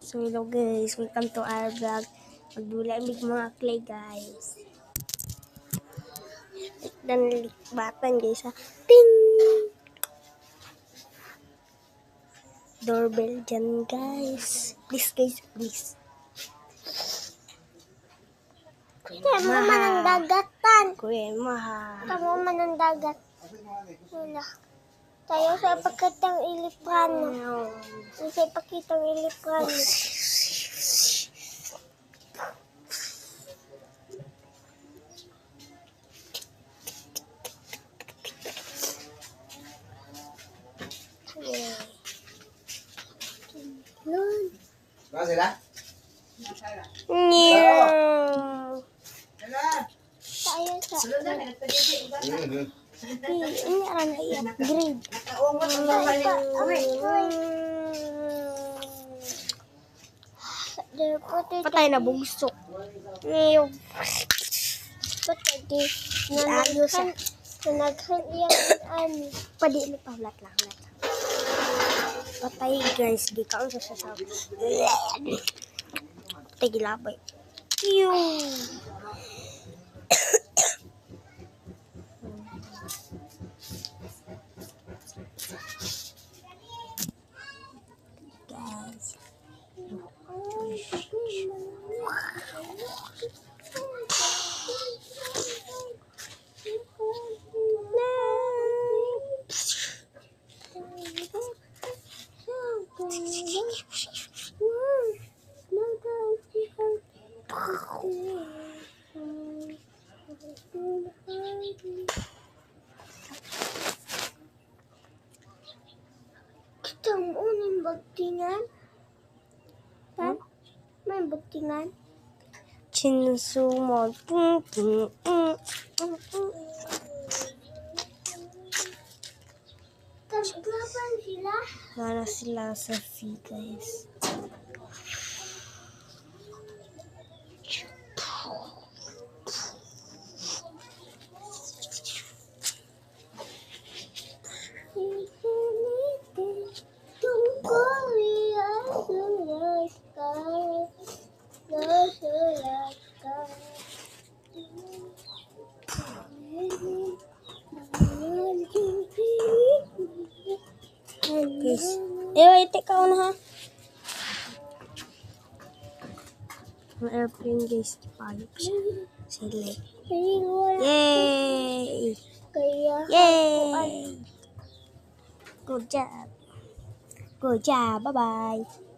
So hello guys, welcome to our vlog. Magdula mig mga clay guys. Dan likbatan guys ha. Ting! Doorbell dyan guys. Please guys, please. Kaya mo man ang dagatan. Kuya maha. Kamo man ang dagat. Wala. Tayo sa pagkatang iliprano. Sa pagkatang iliprano. Nun. Ba sila? Meow. Tayo sa Ini aran na iya. Grade. Patay na bugsok. Meow. Patay di. Nanaghan iyan. Pwede ini pawlat lang. Patay guys, di kaon sa sasaw. Patay gilabay. Yung. Guys. Kita mo ng bagtingan? Ha? May bagtingan? Chinsumo. Kaglaban sila? Mana sila sa fee guys. Guys. Wait, ikaw na ha. Ang airplane guys. Payok siya. Sila. Yay! Kaya Yay! Good job. Good job. Bye-bye.